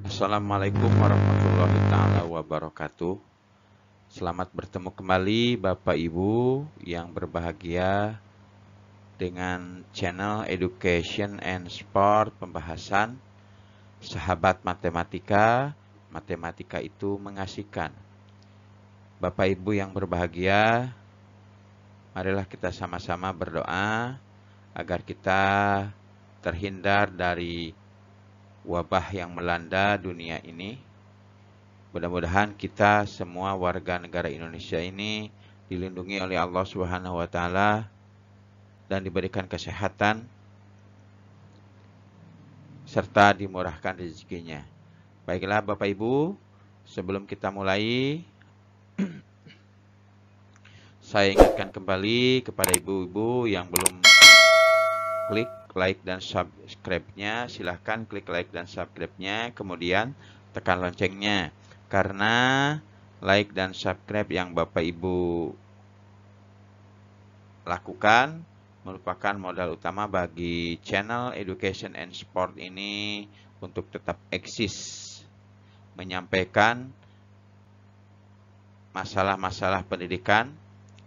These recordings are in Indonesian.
Assalamualaikum warahmatullahi taala wabarakatuh. Selamat bertemu kembali Bapak Ibu yang berbahagia dengan channel Education and Sport pembahasan Sahabat Matematika. Matematika itu mengasihkan. Bapak Ibu yang berbahagia, marilah kita sama-sama berdoa agar kita terhindar dari wabah yang melanda dunia ini. Mudah-mudahan kita semua warga negara Indonesia ini dilindungi oleh Allah Subhanahu wa taala dan diberikan kesehatan serta dimurahkan rezekinya. Baiklah Bapak Ibu, sebelum kita mulai saya ingatkan kembali kepada ibu-ibu yang belum klik like dan subscribe-nya, silahkan klik like dan subscribe-nya, kemudian tekan loncengnya. Karena like dan subscribe yang Bapak Ibu lakukan merupakan modal utama bagi channel Education and Sport ini untuk tetap eksis menyampaikan masalah-masalah pendidikan,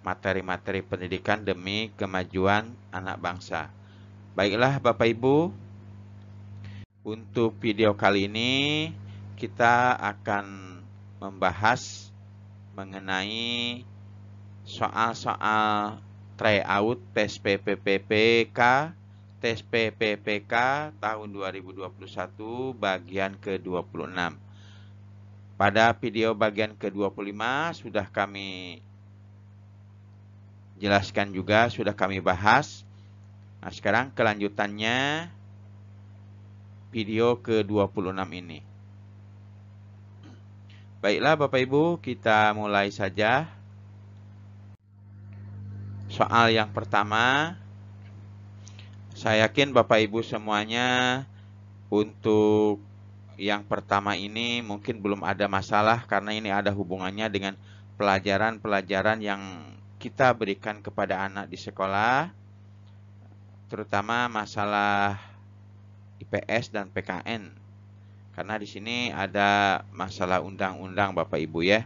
materi-materi pendidikan demi kemajuan anak bangsa. Baiklah Bapak Ibu, untuk video kali ini kita akan membahas mengenai soal-soal tryout tes PPPK tahun 2021 bagian ke-26. Pada video bagian ke-25 sudah kami jelaskan juga, sudah kami bahas. Nah, sekarang kelanjutannya video ke-26 ini. Baiklah Bapak Ibu, kita mulai saja. Soal yang pertama, saya yakin Bapak Ibu semuanya untuk yang pertama ini mungkin belum ada masalah karena ini ada hubungannya dengan pelajaran-pelajaran yang kita berikan kepada anak di sekolah, terutama masalah IPS dan PKN. Karena di sini ada masalah undang-undang Bapak Ibu ya.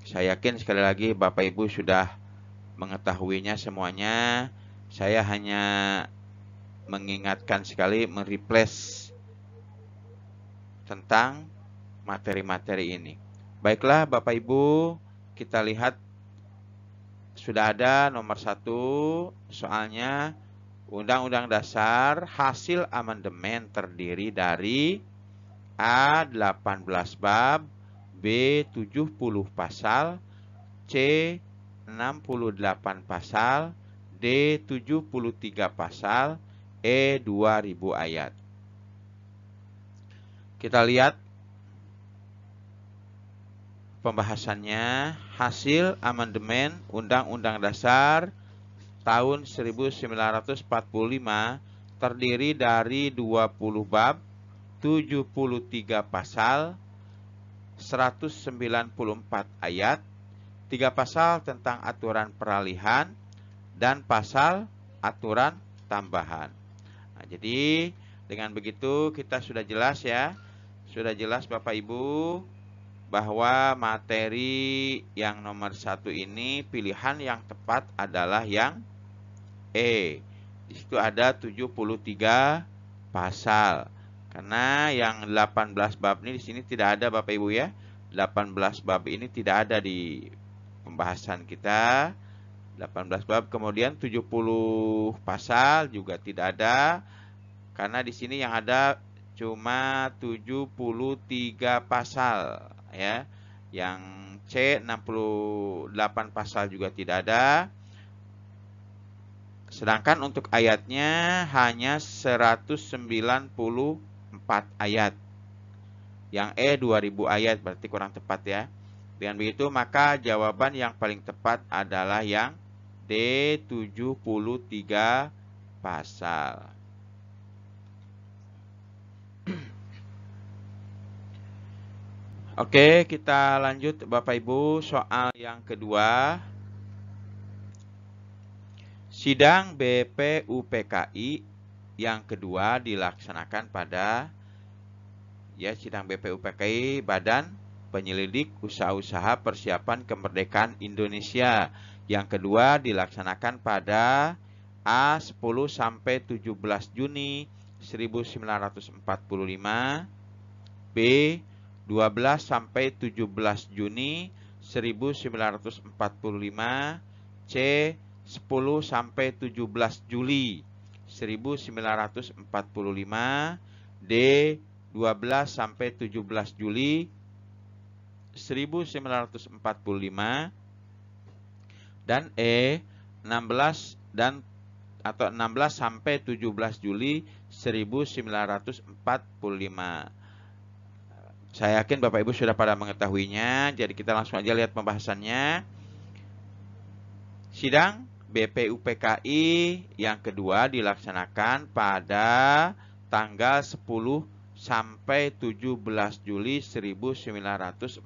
Saya yakin sekali lagi Bapak Ibu sudah mengetahuinya semuanya. Saya hanya mengingatkan sekali, mereplace tentang materi-materi ini. Baiklah Bapak Ibu, kita lihat sudah ada nomor 1 soalnya. Undang-Undang Dasar hasil amandemen terdiri dari A. 18 bab, B. 70 pasal, C. 68 pasal, D. 73 pasal, E. 2000 ayat. Kita lihat pembahasannya. Hasil amandemen Undang-Undang Dasar tahun 1945 terdiri dari 20 bab, 73 pasal, 194 ayat, 3 pasal tentang aturan peralihan, dan pasal aturan tambahan. Nah, jadi dengan begitu kita sudah jelas ya. Sudah jelas Bapak Ibu bahwa materi yang nomor 1 ini pilihan yang tepat adalah yang E. Di situ ada 73 pasal. Karena yang 18 bab ini di sini tidak ada Bapak Ibu ya. 18 bab ini tidak ada di pembahasan kita. 18 bab, kemudian 70 pasal juga tidak ada. Karena di sini yang ada cuma 73 pasal ya. Yang C 68 pasal juga tidak ada. Sedangkan untuk ayatnya hanya 194 ayat. Yang E 2000 ayat, berarti kurang tepat ya. Dengan begitu maka jawaban yang paling tepat adalah yang D 73 pasal. Oke, kita lanjut Bapak Ibu, soal yang kedua. Sidang BPUPKI yang kedua dilaksanakan pada ya, sidang BPUPKI Badan Penyelidik Usaha-usaha Persiapan Kemerdekaan Indonesia. Yang kedua dilaksanakan pada A10 sampai 17 Juni 1945, B 12 sampai 17 Juni 1945, C 10 sampai 17 Juli 1945, D 12 sampai 17 Juli 1945, dan E 16 sampai 17 Juli 1945. Saya yakin Bapak Ibu sudah pada mengetahuinya, jadi kita langsung aja lihat pembahasannya. Sidang BPUPKI yang kedua dilaksanakan pada tanggal 10 sampai 17 Juli 1945.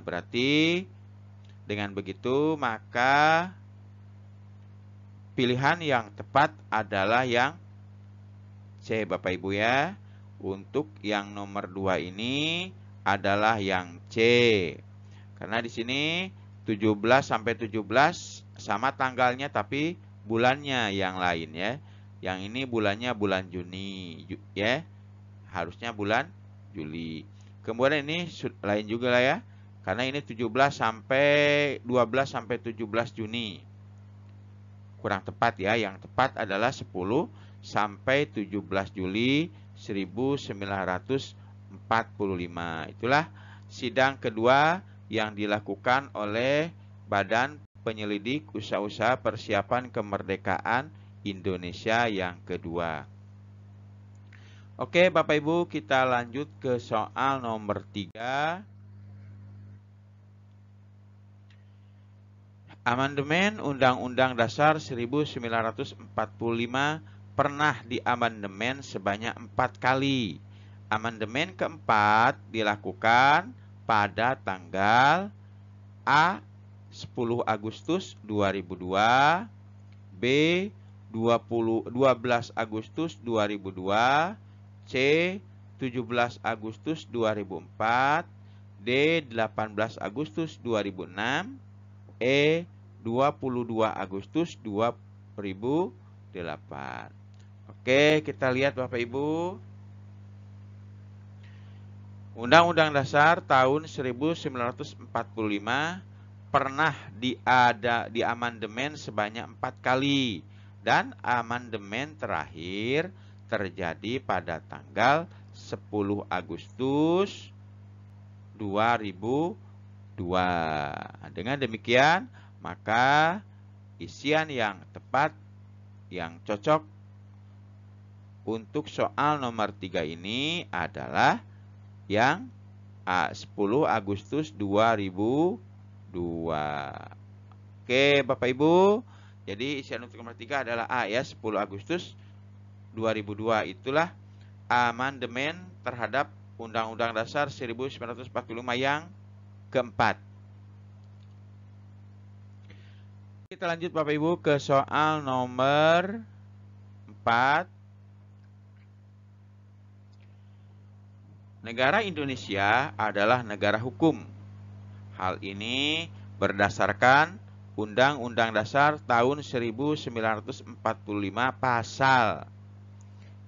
Berarti dengan begitu maka pilihan yang tepat adalah yang C, Bapak Ibu ya. Untuk yang nomor 2 ini adalah yang C. Karena di sini 17 sampai 17 sama tanggalnya tapi bulannya yang lain ya. Yang ini bulannya bulan Juni ya. Harusnya bulan Juli. Kemudian ini lain juga lah ya. Karena ini 17 sampai 12 sampai 17 Juni. Kurang tepat ya. Yang tepat adalah 10 sampai 17 Juli 1945. Itulah sidang kedua yang dilakukan oleh Badan Penyelidik Usaha-usaha Persiapan Kemerdekaan Indonesia yang kedua. Oke, Bapak Ibu, kita lanjut ke soal nomor 3. Amandemen Undang-Undang Dasar 1945 pernah diamandemen sebanyak 4 kali. Amandemen keempat dilakukan pada tanggal A 10 Agustus 2002, B 12 Agustus 2002, C 17 Agustus 2004, D 18 Agustus 2006, E 22 Agustus 2008. Oke, kita lihat Bapak Ibu. Undang-Undang Dasar tahun 1945 pernah diamandemen sebanyak 4 kali. Dan amandemen terakhir terjadi pada tanggal 10 Agustus 2002. Dengan demikian, maka isian yang tepat, yang cocok untuk soal nomor 3 ini adalah yang A 10 Agustus 2002. Oke Bapak Ibu, jadi isian untuk nomor 3 adalah A ya, 10 Agustus 2002. Itulah amandemen terhadap Undang-Undang Dasar 1945 yang keempat. Kita lanjut Bapak Ibu ke soal nomor 4. Negara Indonesia adalah negara hukum. Hal ini berdasarkan Undang-Undang Dasar tahun 1945 pasal.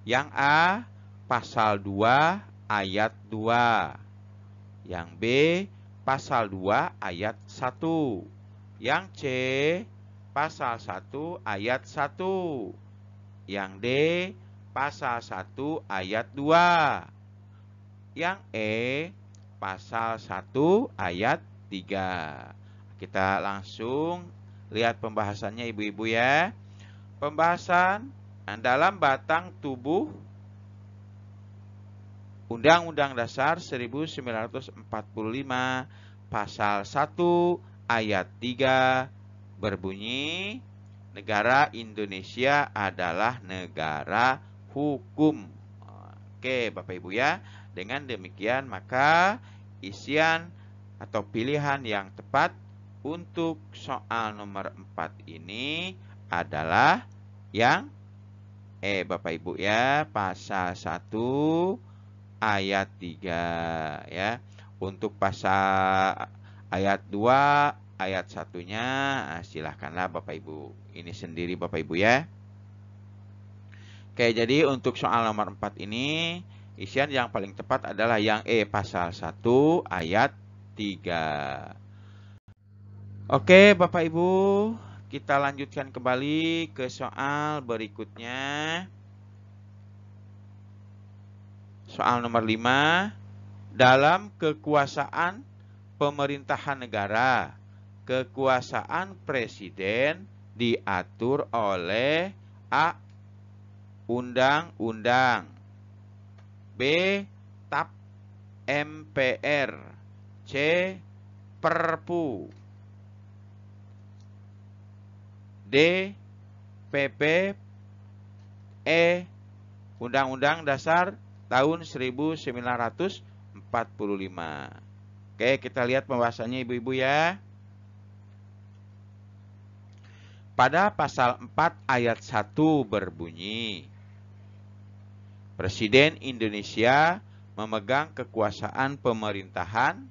Yang A, pasal 2 ayat 2. Yang B, pasal 2 ayat 1. Yang C, pasal 1 ayat 1. Yang D, pasal 1 ayat 2. Yang E, pasal 1 ayat 3. Kita langsung lihat pembahasannya Ibu-ibu ya. Pembahasan dalam batang tubuh Undang-Undang Dasar 1945 pasal 1 ayat 3 berbunyi, negara Indonesia adalah negara hukum. Oke Bapak Ibu ya. Dengan demikian maka isian atau pilihan yang tepat untuk soal nomor 4 ini adalah yang Bapak Ibu ya, pasal 1 ayat 3 ya. Untuk pasal ayat 2 ayat 1-nya silahkanlah Bapak Ibu. Ini sendiri Bapak Ibu ya. Oke, jadi untuk soal nomor 4 ini isian yang paling tepat adalah yang E pasal 1 ayat 3. Oke Bapak Ibu, kita lanjutkan kembali ke soal berikutnya. Soal nomor 5. Dalam kekuasaan pemerintahan negara, kekuasaan presiden diatur oleh A. Undang-undang, B. TAP MPR, C. Perpu, D. PP, E. Undang-Undang Dasar tahun 1945. Oke, kita lihat pembahasannya Ibu-ibu ya. Pada pasal 4 ayat 1 berbunyi, Presiden Indonesia memegang kekuasaan pemerintahan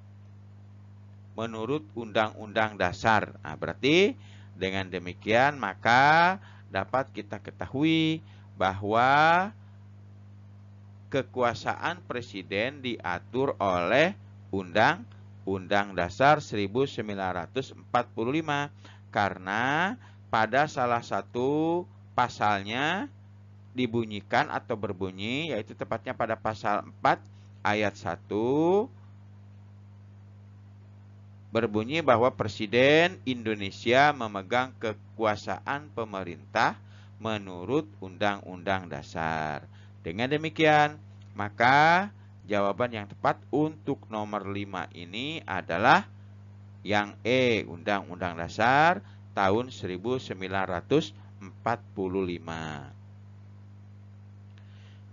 menurut Undang-Undang Dasar. Nah, berarti dengan demikian maka dapat kita ketahui bahwa kekuasaan presiden diatur oleh Undang-Undang Dasar 1945 karena pada salah satu pasalnya dibunyikan atau berbunyi, yaitu tepatnya pada pasal 4 ayat 1 berbunyi bahwa Presiden Indonesia memegang kekuasaan pemerintah menurut Undang-Undang Dasar. Dengan demikian, maka jawaban yang tepat untuk nomor 5 ini adalah yang E, Undang-Undang Dasar tahun 1945.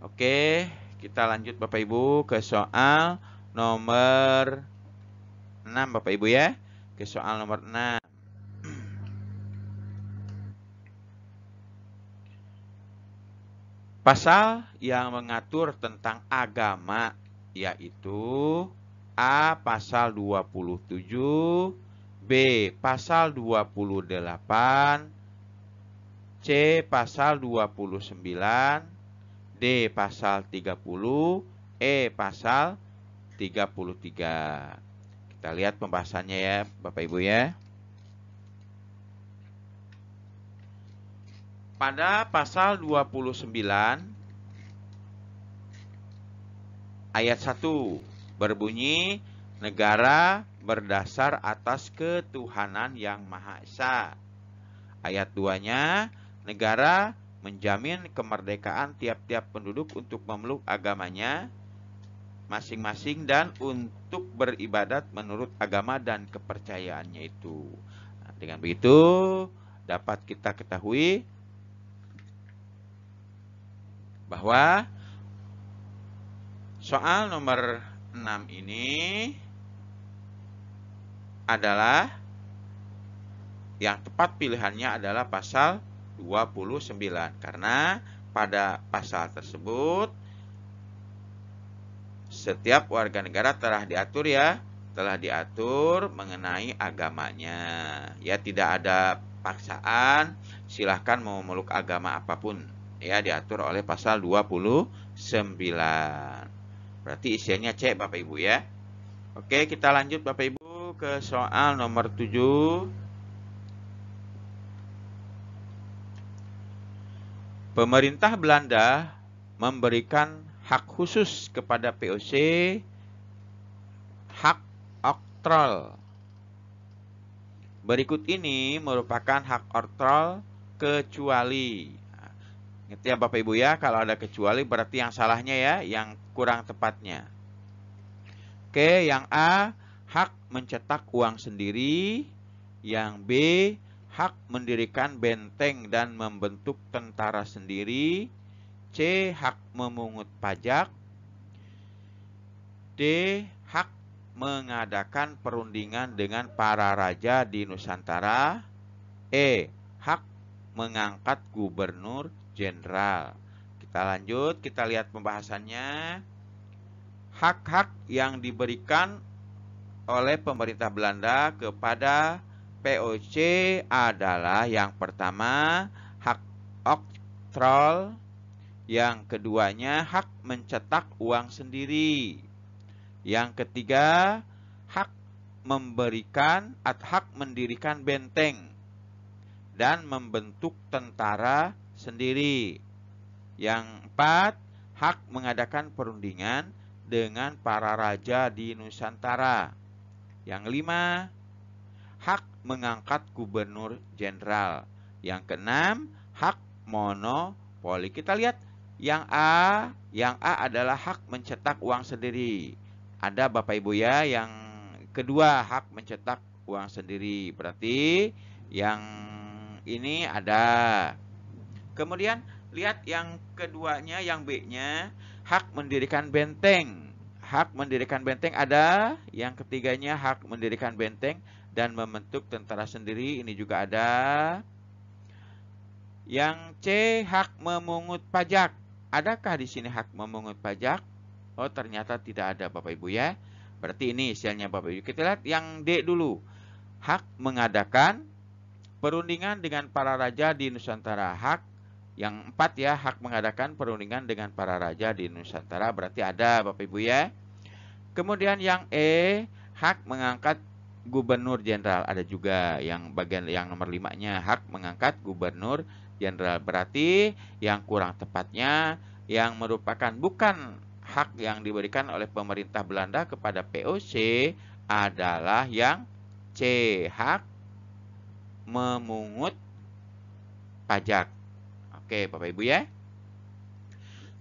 Oke, kita lanjut Bapak Ibu ke soal nomor 6 Bapak Ibu ya. Ke soal nomor 6. Pasal yang mengatur tentang agama yaitu A. Pasal 27, B. Pasal 28, C. Pasal 29, D. Pasal 30, E. Pasal 33. Kita lihat pembahasannya ya Bapak Ibu ya. Pada pasal 29 ayat 1 berbunyi, negara berdasar atas ketuhanan yang Maha Esa. Ayat 2-nya, negara menjamin kemerdekaan tiap-tiap penduduk untuk memeluk agamanya masing-masing dan untuk beribadat menurut agama dan kepercayaannya itu. Nah, dengan begitu dapat kita ketahui bahwa soal nomor 6 ini adalah yang tepat pilihannya adalah pasal 29 karena pada pasal tersebut setiap warga negara telah diatur mengenai agamanya. Ya, tidak ada paksaan, silahkan mau memeluk agama apapun. Ya, diatur oleh pasal 29. Berarti isiannya C Bapak Ibu ya. Oke, kita lanjut Bapak Ibu ke soal nomor 7. Pemerintah Belanda memberikan hak khusus kepada VOC, hak oktrol. Berikut ini merupakan hak oktrol kecuali. Ingat ya Bapak Ibu ya, kalau ada kecuali berarti yang salahnya ya, yang kurang tepatnya. Oke, yang A, hak mencetak uang sendiri. Yang B, hak mendirikan benteng dan membentuk tentara sendiri. C. Hak memungut pajak. D. Hak mengadakan perundingan dengan para raja di Nusantara. E. Hak mengangkat gubernur jenderal. Kita lanjut, kita lihat pembahasannya. hak-hak yang diberikan oleh pemerintah Belanda kepada POC adalah yang pertama hak oktrol, yang keduanya hak mencetak uang sendiri, yang ketiga hak hak mendirikan benteng dan membentuk tentara sendiri, yang empat hak mengadakan perundingan dengan para raja di Nusantara, yang lima hak mengangkat gubernur jenderal, yang keenam hak monopoli. Kita lihat yang A adalah hak mencetak uang sendiri. Ada Bapak Ibu ya, yang kedua hak mencetak uang sendiri. Berarti yang ini ada. Kemudian lihat yang keduanya, yang B-nya, hak mendirikan benteng. Hak mendirikan benteng ada. Yang ketiganya hak mendirikan benteng dan membentuk tentara sendiri, ini juga ada. Yang C, hak memungut pajak. Adakah di sini hak memungut pajak? Oh, ternyata tidak ada Bapak Ibu ya. Berarti ini isiannya Bapak Ibu. Kita lihat yang D dulu. Hak mengadakan perundingan dengan para raja di Nusantara. Hak yang empat ya, hak mengadakan perundingan dengan para raja di Nusantara. Berarti ada Bapak Ibu ya. Kemudian yang E, hak mengangkat gubernur jenderal. Ada juga yang bagian yang nomor 5-nya, hak mengangkat gubernur jenderal. Berarti yang kurang tepatnya yang merupakan bukan hak yang diberikan oleh pemerintah Belanda kepada POC adalah yang C, hak memungut pajak. Oke Bapak Ibu ya.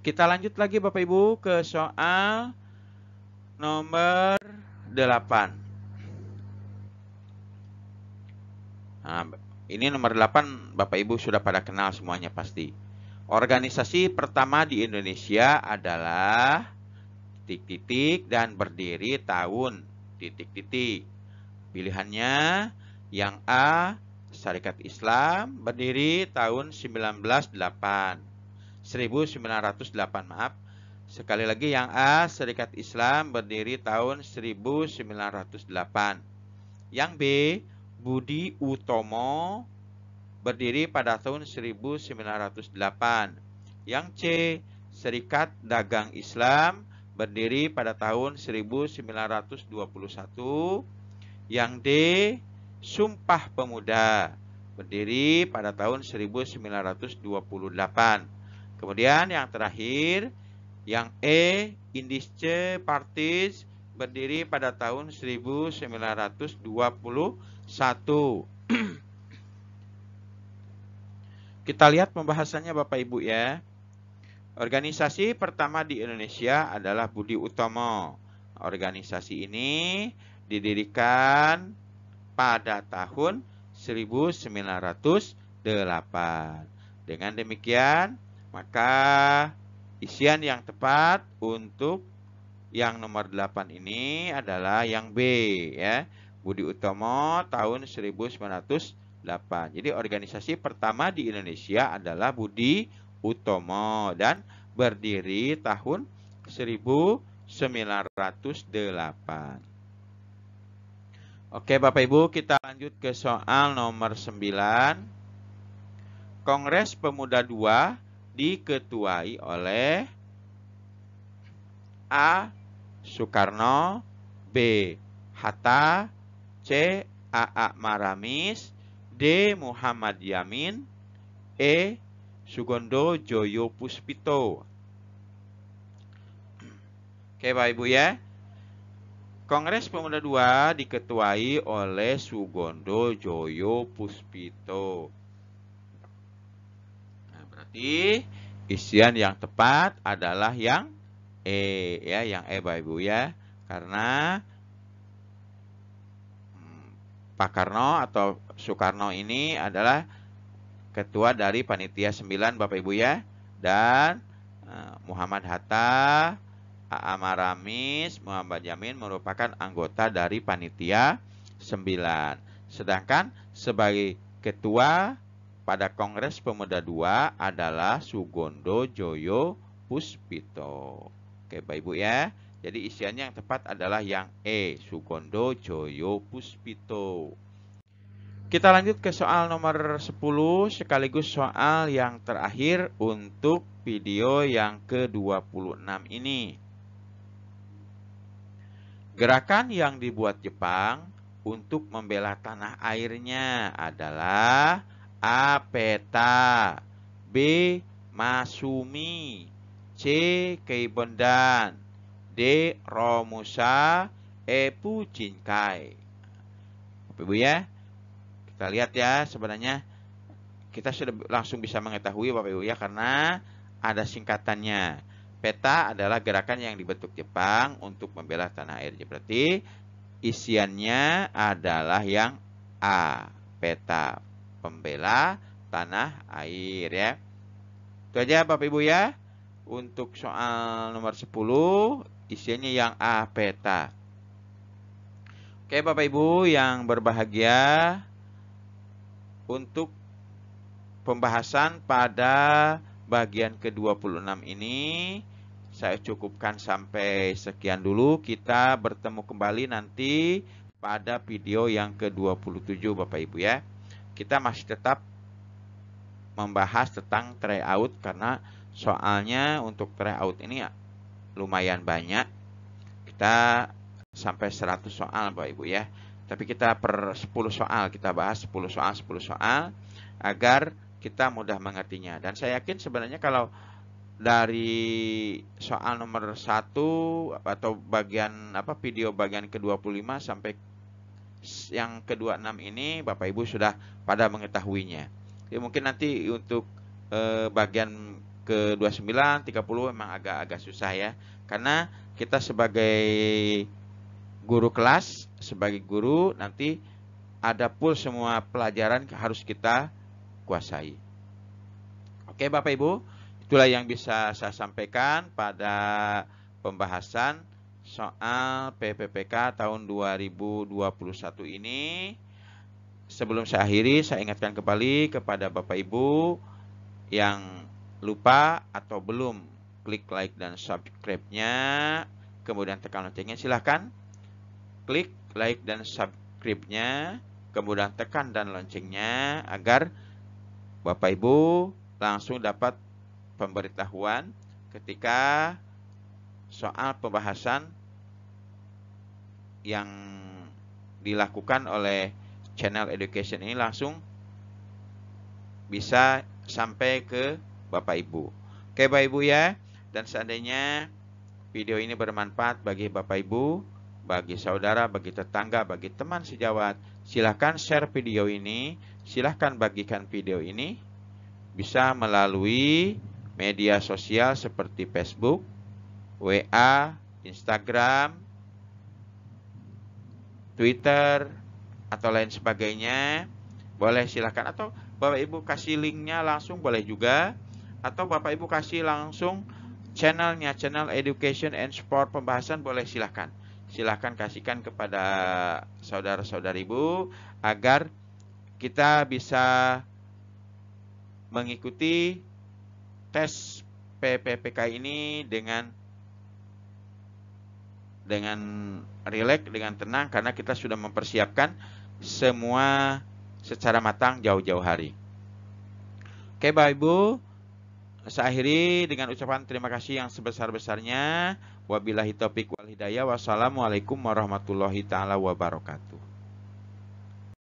Kita lanjut lagi Bapak Ibu ke soal nomor 8. Nah, ini nomor 8 Bapak Ibu sudah pada kenal semuanya pasti. Organisasi pertama di Indonesia adalah titik-titik dan berdiri tahun titik-titik. Pilihannya yang A, Syarikat Islam, berdiri tahun 1908. Maaf. Sekali lagi yang A, Syarikat Islam, berdiri tahun 1908. Yang B, Budi Utomo, berdiri pada tahun 1908. Yang C, Serikat Dagang Islam, berdiri pada tahun 1921. Yang D, Sumpah Pemuda, berdiri pada tahun 1928. Kemudian yang terakhir, yang E, Indische Partis, berdiri pada tahun 1921. Kita lihat pembahasannya Bapak Ibu ya. Organisasi pertama di Indonesia adalah Budi Utomo. Organisasi ini didirikan pada tahun 1908. Dengan demikian, maka isian yang tepat untuk yang nomor 8 ini adalah yang B ya. Budi Utomo tahun 1908. Jadi organisasi pertama di Indonesia adalah Budi Utomo dan berdiri tahun 1908. Oke Bapak Ibu, kita lanjut ke soal nomor 9. Kongres Pemuda II diketuai oleh A, Soekarno, B, Hatta, C, A.A. Maramis, D, Muhammad Yamin, E, Sugondo Joyo Puspito. Oke Bapak Ibu ya. Kongres Pemuda II diketuai oleh Sugondo Joyo Puspito. Nah, berarti isian yang tepat adalah yang E ya, yang E Bapak Ibu ya. Karena Pak Karno atau Soekarno ini adalah ketua dari panitia 9 Bapak Ibu ya. Dan Muhammad Hatta, A.A. Maramis, Muhammad Yamin merupakan anggota dari panitia 9. Sedangkan sebagai ketua pada Kongres Pemuda II adalah Sugondo Joyo Puspito. Oke Bapak Ibu ya. Jadi isiannya yang tepat adalah yang E, Sugondo Joyo Puspito. Kita lanjut ke soal nomor 10 sekaligus soal yang terakhir untuk video yang ke-26 ini. Gerakan yang dibuat Jepang untuk membela tanah airnya adalah A. Peta, B. Masumi, C. Keibendan, D. Romusa, E. Puchinkai. Bapak Ibu ya, kita lihat ya, sebenarnya kita sudah langsung bisa mengetahui Bapak Ibu ya, karena ada singkatannya. Peta adalah gerakan yang dibentuk Jepang untuk membela tanah airnya. Berarti isiannya adalah yang A, peta, pembela tanah air ya. Itu aja Bapak Ibu ya. Untuk soal nomor 10, isiannya yang A, peta. Oke Bapak Ibu yang berbahagia, untuk pembahasan pada bagian ke-26 ini saya cukupkan sampai sekian dulu. Kita bertemu kembali nanti pada video yang ke-27 Bapak Ibu ya. Kita masih tetap membahas tentang tryout karena soalnya untuk tryout ini lumayan banyak. Kita sampai 100 soal Bapak Ibu ya. Tapi kita per 10 soal kita bahas 10 soal agar kita mudah mengertinya. Dan saya yakin sebenarnya kalau dari soal nomor 1 atau bagian video bagian ke-25 sampai yang ke-26 ini Bapak Ibu sudah pada mengetahuinya. Ya, mungkin nanti untuk bagian ke-29, 30 memang agak susah ya. Karena kita sebagai guru kelas, sebagai guru nanti ada full semua pelajaran harus kita kuasai. Oke Bapak Ibu, itulah yang bisa saya sampaikan pada pembahasan soal PPPK tahun 2021 ini. Sebelum saya akhiri, saya ingatkan kembali kepada Bapak Ibu yang lupa atau belum klik like dan subscribe-nya, kemudian tekan loncengnya, silahkan klik like dan subscribe-nya, kemudian tekan dan loncengnya agar Bapak Ibu langsung dapat pemberitahuan ketika soal pembahasan yang dilakukan oleh channel education ini langsung bisa sampai ke Bapak Ibu. Oke Bapak Ibu ya, dan seandainya video ini bermanfaat bagi Bapak Ibu, bagi saudara, bagi tetangga, bagi teman sejawat, silahkan share video ini, silahkan bagikan video ini, bisa melalui media sosial seperti Facebook, WA, Instagram, Twitter, atau lain sebagainya. Boleh silahkan, atau Bapak Ibu kasih linknya langsung boleh juga, atau Bapak Ibu kasih langsung channelnya, channel Education and Sport pembahasan, boleh silahkan. Silahkan kasihkan kepada saudara-saudari Ibu agar kita bisa mengikuti tes PPPK ini dengan rileks, dengan tenang, karena kita sudah mempersiapkan semua secara matang jauh-jauh hari. Oke Bapak Ibu, saya akhiri dengan ucapan terima kasih yang sebesar-besarnya. Wabillahi taufiq wal hidayah. Wassalamualaikum warahmatullahi taala wabarakatuh.